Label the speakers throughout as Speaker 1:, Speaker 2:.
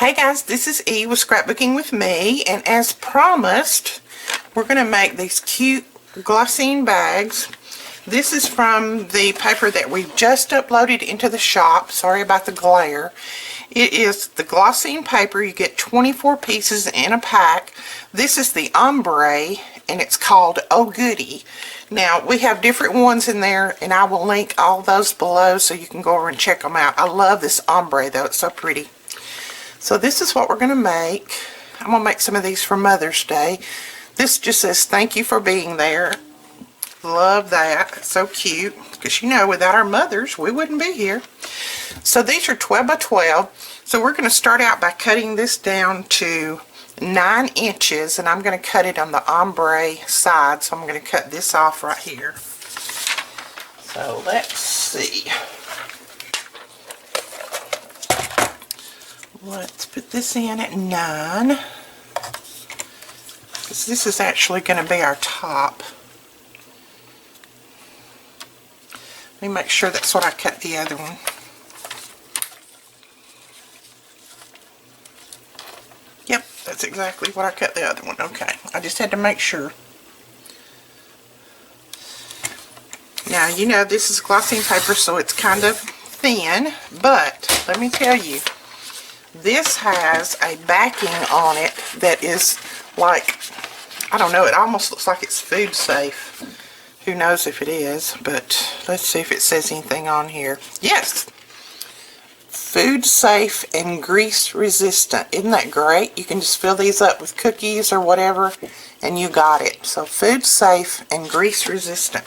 Speaker 1: Hey guys, this is E with Scrapbooking with me, and as promised, we're going to make these cute Glassine bags. This is from the paper that we just uploaded into the shop. Sorry about the glare. It is the Glassine paper. You get 24 pieces in a pack. This is the Ombre, and it's called Oh Goody. Now, we have different ones in there, and I will link all those below so you can go over and check them out. I love this Ombre, though. It's so pretty. So this is what we're going to make. I'm going to make some of these for Mother's Day. This just says, thank you for being there. Love that. So cute. Because, you know, without our mothers, we wouldn't be here. So these are 12 by 12. So we're going to start out by cutting this down to 9 inches. And I'm going to cut it on the ombre side. So I'm going to cut this off right here. So let's see. Let's put this in at 9. Because this is actually going to be our top. Let me make sure that's what I cut the other one. Yep, that's exactly what I cut the other one. Okay, I just had to make sure. Now, you know, this is Glassine paper, so it's kind of thin, but let me tell you, this has a backing on it that is like, I don't know, it almost looks like it's food safe. Who knows if it is, but let's see if it says anything on here. Yes! Food safe and grease resistant. Isn't that great? You can just fill these up with cookies or whatever, and you got it. So food safe and grease resistant.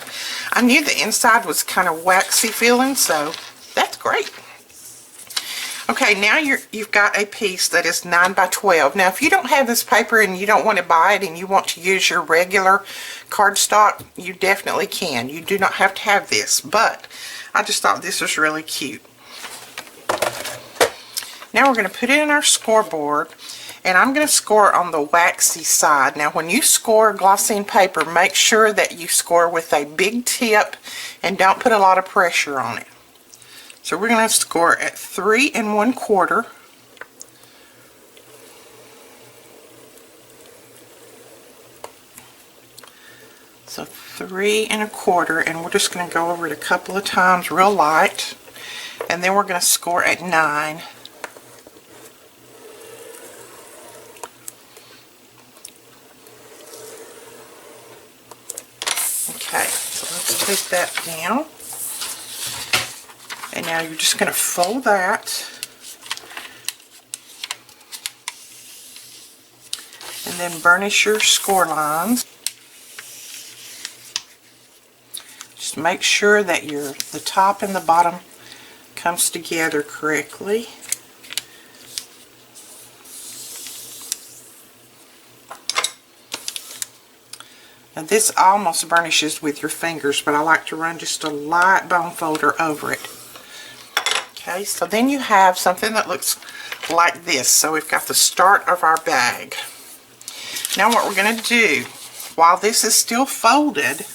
Speaker 1: I knew the inside was kind of waxy feeling, so that's great. Okay, now you've got a piece that is 9 by 12. Now, if you don't have this paper and you don't want to buy it and you want to use your regular cardstock, you definitely can. You do not have to have this, but I just thought this was really cute. Now we're going to put it in our scoreboard, and I'm going to score on the waxy side. Now, when you score Glassine paper, make sure that you score with a big tip and don't put a lot of pressure on it. So we're going to score at 3 1/4. So 3 1/4, and we're just going to go over it a couple of times real light, and then we're going to score at 9. Okay, so let's take that down. And now you're just going to fold that, and then burnish your score lines. Just make sure that the top and the bottom comes together correctly. Now this almost burnishes with your fingers, but I like to run just a light bone folder over it. Okay, so then you have something that looks like this. So we've got the start of our bag. Now what we're going to do, while this is still folded,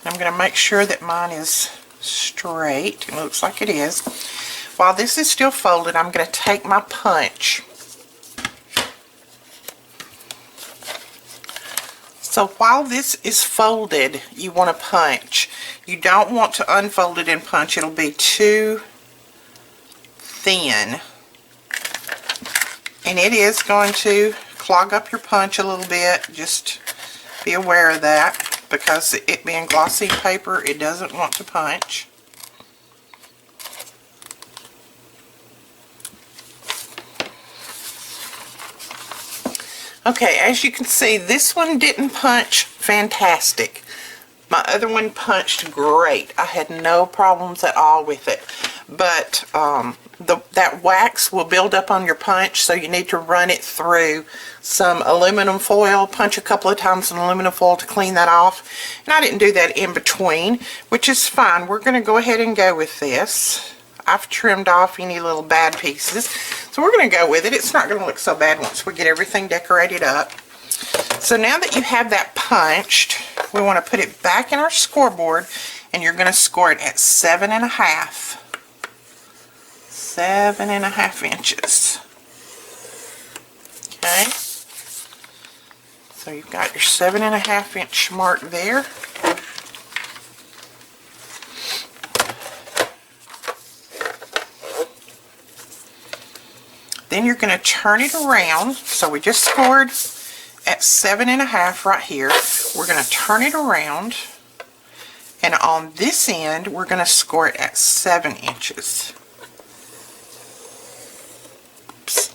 Speaker 1: I'm going to make sure that mine is straight. It looks like it is. While this is still folded, I'm going to take my punch. So while this is folded, you want to punch. You don't want to unfold it and punch. It'll be too thin, and it is going to clog up your punch a little bit. Just be aware of that, because it being glossy paper, it doesn't want to punch. Okay, as you can see, this one didn't punch fantastic. My other one punched great. I had no problems at all with it. But that wax will build up on your punch, so you need to run it through some aluminum foil. Punch a couple of times in aluminum foil to clean that off. And I didn't do that in between, which is fine. We're going to go ahead and go with this. I've trimmed off any little bad pieces. So we're going to go with it. It's not going to look so bad once we get everything decorated up. So now that you have that punched, we want to put it back in our scoreboard, and you're going to score it at 7 1/2. 7 1/2 inches. Okay. So you've got your 7.5 inch mark there. Then you're going to turn it around. So we just scored at 7.5 right here. We're going to turn it around, and on this end we're going to score it at 7 inches. Oops.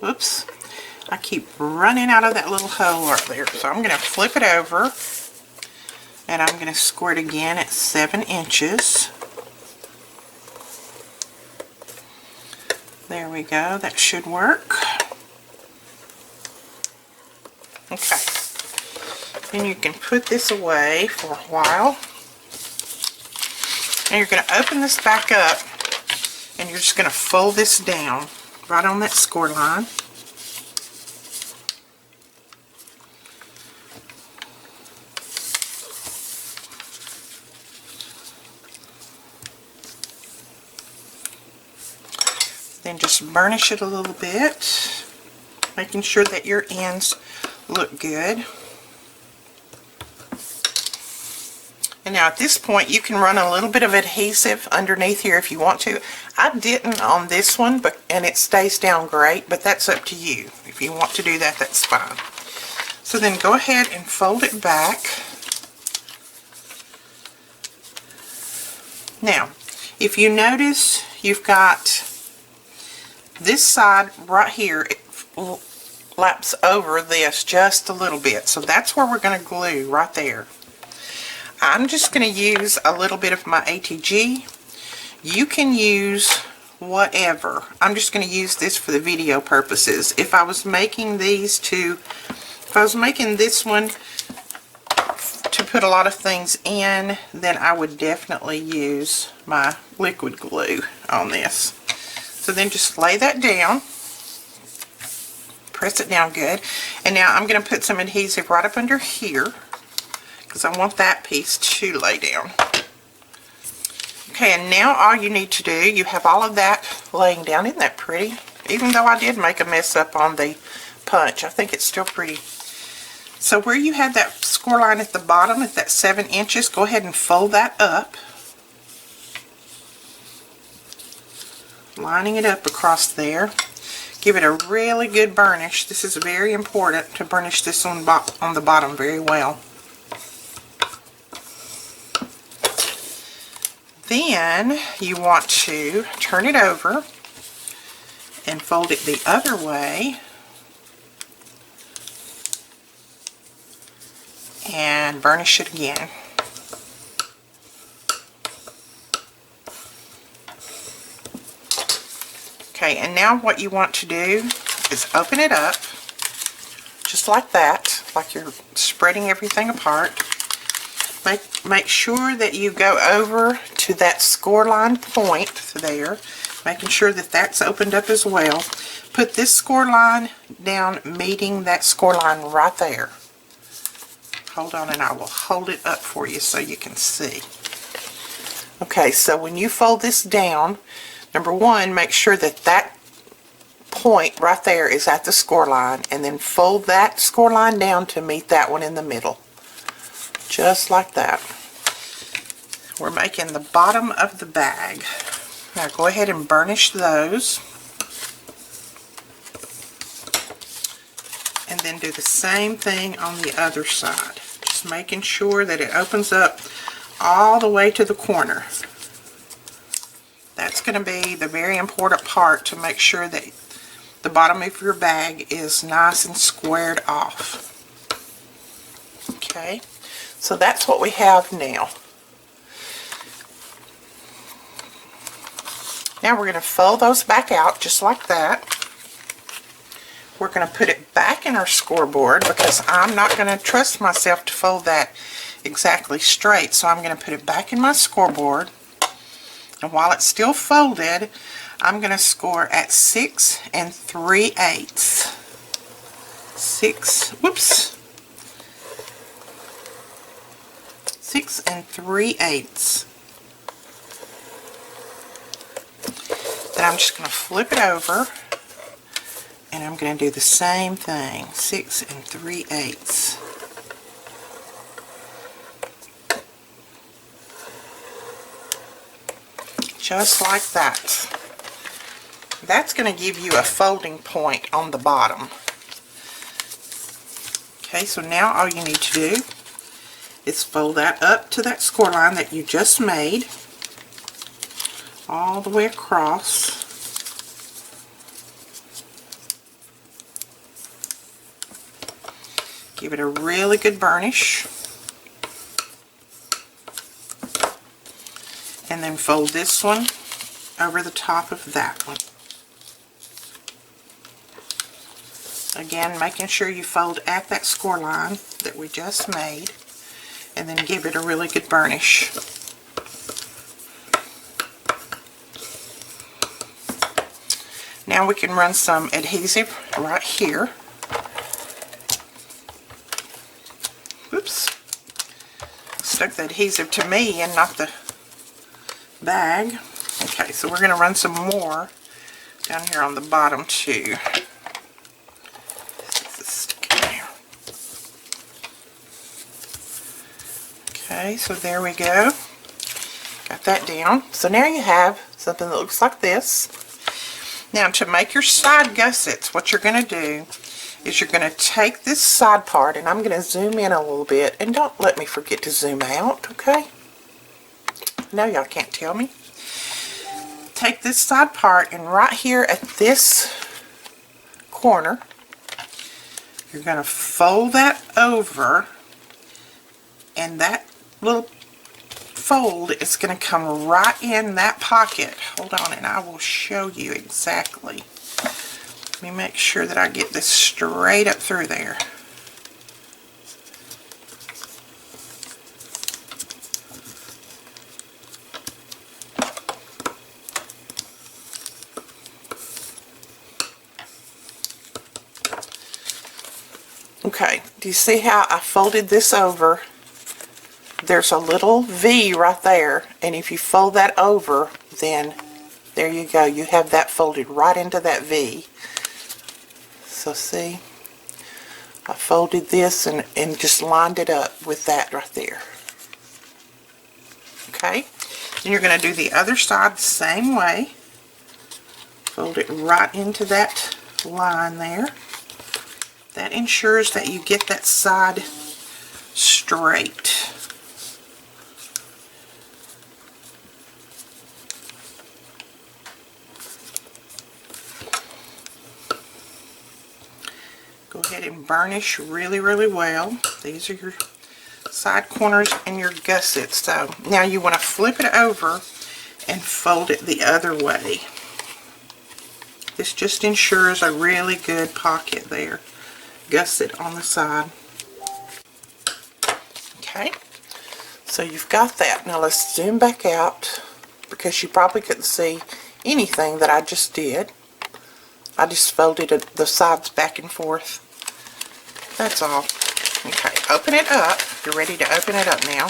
Speaker 1: Whoops. I keep running out of that little hole right there. So I'm going to flip it over, and I'm going to score it again at 7 inches. There we go. That should work. Okay. Then you can put this away for a while. And you're going to open this back up, and you're just going to fold this down right on that score line. Then just burnish it a little bit, making sure that your ends look good. And now at this point you can run a little bit of adhesive underneath here if you want to. I didn't on this one, and it stays down great, but that's up to you. If you want to do that, that's fine. So then go ahead and fold it back. Now, if you notice, you've got this side right here, it laps over this just a little bit. So that's where we're going to glue right there. I'm just going to use a little bit of my ATG. You can use whatever. I'm just going to use this for the video purposes. If I was making this one to put a lot of things in, then I would definitely use my liquid glue on this. So then just lay that down, press it down good, and now I'm going to put some adhesive right up under here because I want that piece to lay down. Okay, and now all you need to do, you have all of that laying down. Isn't that pretty? Even though I did make a mess up on the punch, I think it's still pretty. So where you had that score line at the bottom at that 7 inches, go ahead and fold that up. Lining it up across there. Give it a really good burnish. This is very important to burnish this on the bottom very well. Then you want to turn it over and fold it the other way and burnish it again. Okay, and now what you want to do is open it up just like that, like you're spreading everything apart. Make sure that you go over to that score line point there, making sure that that's opened up as well. Put this score line down, meeting that score line right there. Hold on, and I will hold it up for you so you can see. Okay, so when you fold this down, number one, make sure that that point right there is at the score line, and then fold that score line down to meet that one in the middle. Just like that. We're making the bottom of the bag. Now go ahead and burnish those. And then do the same thing on the other side. Just making sure that it opens up all the way to the corner. That's going to be the very important part, to make sure that the bottom of your bag is nice and squared off. Okay, so that's what we have now. Now we're going to fold those back out just like that. We're going to put it back in our scoreboard because I'm not going to trust myself to fold that exactly straight. So I'm going to put it back in my scoreboard. And while it's still folded, I'm going to score at 6 3/8. 6 3/8. Then I'm just going to flip it over, and I'm going to do the same thing, 6 3/8. Just like that. That's going to give you a folding point on the bottom. Okay, so now all you need to do is fold that up to that score line that you just made, all the way across. Give it a really good burnish. And then fold this one over the top of that one. Again, making sure you fold at that score line that we just made, and then give it a really good burnish. Now we can run some adhesive right here. Oops. Stuck the adhesive to me and not the bag. Okay, so we're going to run some more down here on the bottom too. This is sticking there. Okay, so there we go. Got that down. So now you have something that looks like this. Now to make your side gussets, what you're going to do is you're going to take this side part, and I'm going to zoom in a little bit, and don't let me forget to zoom out, okay? No, y'all can't tell me. Take this side part, and right here at this corner, you're going to fold that over, and that little fold is going to come right in that pocket. Hold on, and I will show you exactly. Let me make sure that I get this straight up through there. Okay, do you see how I folded this over? There's a little V right there, and if you fold that over, then there you go. You have that folded right into that V. So see, I folded this and just lined it up with that right there. Okay, then you're going to do the other side the same way. Fold it right into that line there. That ensures that you get that side straight. Go ahead and burnish really, really well. These are your side corners and your gussets. So now you want to flip it over and fold it the other way. This just ensures a really good pocket there. Gusset on the side. Okay, so you've got that. Now let's zoom back out, because you probably couldn't see anything that I just did. I just folded the sides back and forth. That's all. Okay, open it up. You're ready to open it up now.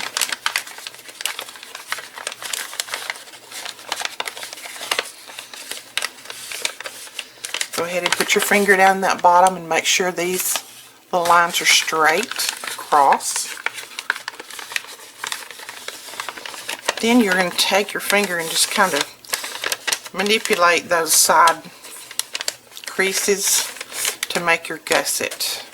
Speaker 1: Go ahead and put your finger down that bottom and make sure these little lines are straight across. Then you're going to take your finger and just kind of manipulate those side creases to make your gusset.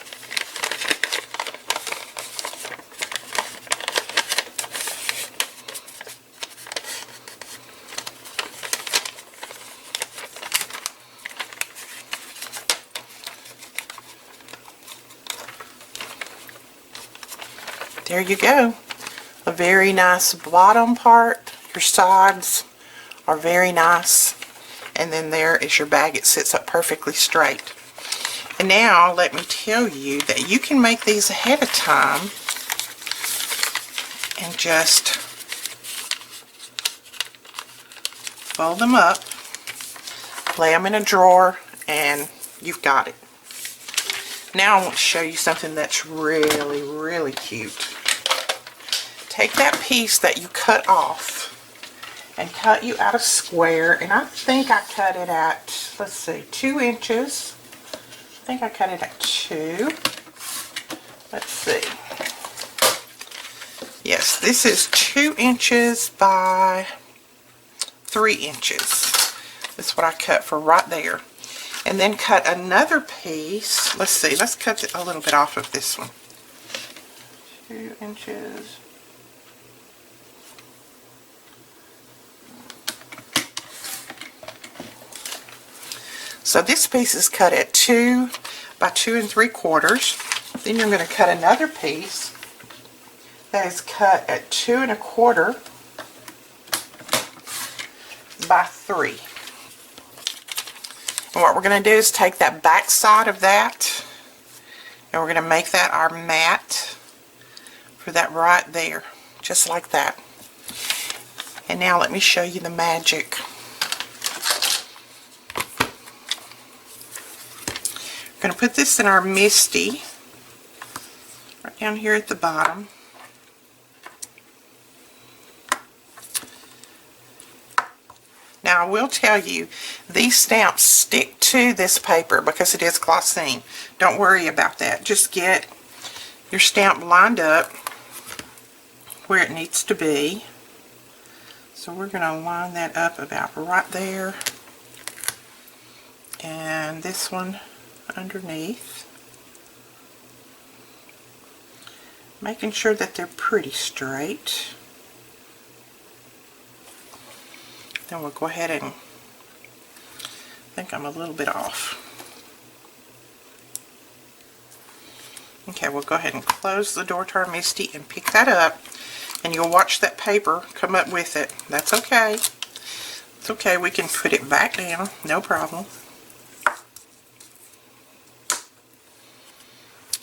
Speaker 1: There you go. A very nice bottom part. Your sides are very nice. And then there is your bag. It sits up perfectly straight. And now let me tell you that you can make these ahead of time and just fold them up, lay them in a drawer, and you've got it. Now I want to show you something that's really, really cute. Take that piece that you cut off and cut you out a square. And I think I cut it at, let's see, 2 inches. I think I cut it at 2. Let's see. Yes, this is 2 inches by 3 inches. That's what I cut for right there. And then cut another piece. Let's see, let's cut a little bit off of this one. 2 inches. So this piece is cut at 2 by 2 3/4. Then you're going to cut another piece that is cut at 2 1/4 by 3. And what we're going to do is take that back side of that, and we're going to make that our mat for that right there, just like that. And now let me show you the magic. We're going to put this in our MISTI right down here at the bottom. Now I will tell you, these stamps stick to this paper because it is Glassine. Don't worry about that. Just get your stamp lined up where it needs to be. So we're going to line that up about right there. And this one underneath. Making sure that they're pretty straight. Then we'll go ahead and, I think I'm a little bit off. Okay, we'll go ahead and close the door to our MISTI and pick that up, and you'll watch that paper come up with it. That's okay. It's okay, we can put it back down, no problem.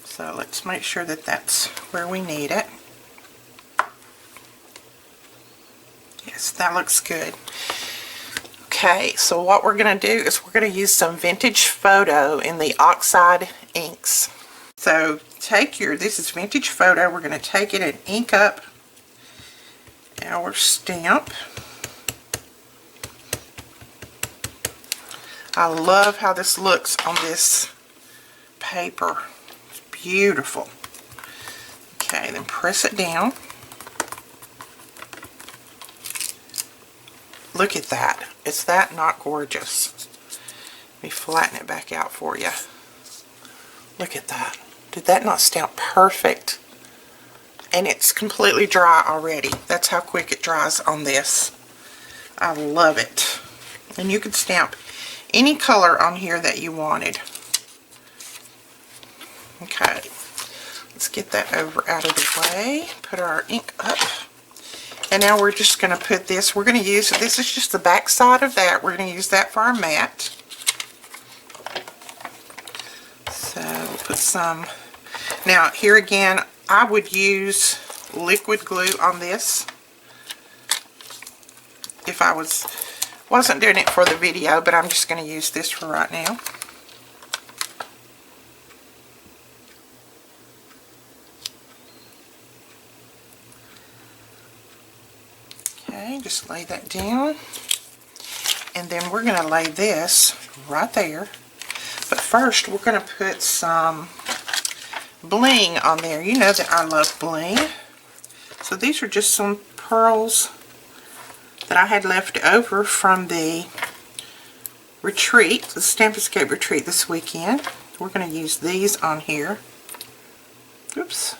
Speaker 1: So let's make sure that that's where we need it. Yes, that looks good. Okay, so what we're going to do is we're going to use some Vintage Photo in the oxide inks. So take this is Vintage Photo, we're going to take it and ink up our stamp. I love how this looks on this paper. It's beautiful. Okay, then press it down. Look at that. Is that not gorgeous? Let me flatten it back out for you. Look at that. Did that not stamp perfect? And it's completely dry already. That's how quick it dries on this. I love it. And you could stamp any color on here that you wanted. Okay. Let's get that over out of the way. Put our ink up. And now we're just going to put this, we're going to use, this is just the back side of that, we're going to use that for our mat. So we'll put some, now here again, I would use liquid glue on this if I wasn't doing it for the video, but I'm just going to use this for right now. Okay, just lay that down, and then we're going to lay this right there. But first, we're going to put some bling on there. You know that I love bling. So these are just some pearls that I had left over from the retreat, the Stamp Escape retreat this weekend. We're going to use these on here. Oops.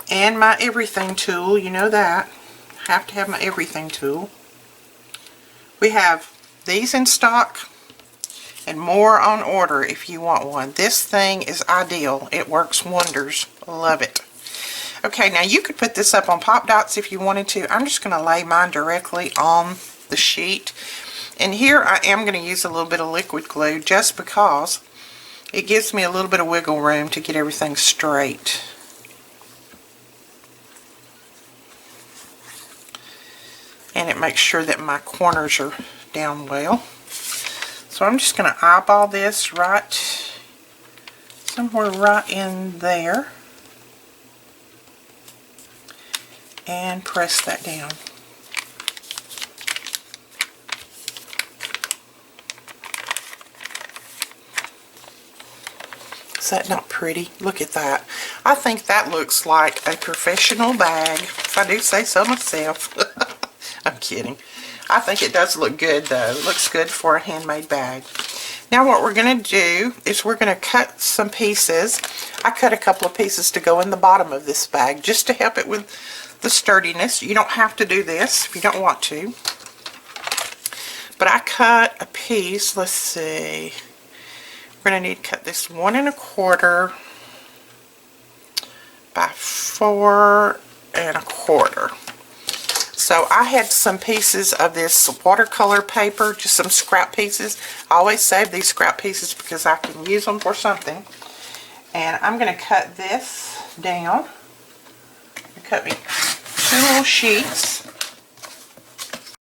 Speaker 1: And my everything tool, you know that. Have to have my everything tool. We have these in stock and more on order if you want one. This thing is ideal. It works wonders. Love it. Okay, now you could put this up on pop dots if you wanted to. I'm just going to lay mine directly on the sheet. And here I am going to use a little bit of liquid glue just because it gives me a little bit of wiggle room to get everything straight. And it makes sure that my corners are down well. So I'm just going to eyeball this right somewhere right in there and press that down. Is that not pretty? Look at that. I think that looks like a professional bag, if I do say so myself. I'm kidding. I think it does look good though. It looks good for a handmade bag. Now what we're going to do is we're going to cut some pieces. I cut a couple of pieces to go in the bottom of this bag just to help it with the sturdiness. You don't have to do this if you don't want to. But I cut a piece, let's see. We're going to need to cut this 1 1/4 by 4 1/4. So I had some pieces of this watercolor paper, just some scrap pieces. I always save these scrap pieces because I can use them for something. And I'm going to cut this down. Cut me 2 little sheets.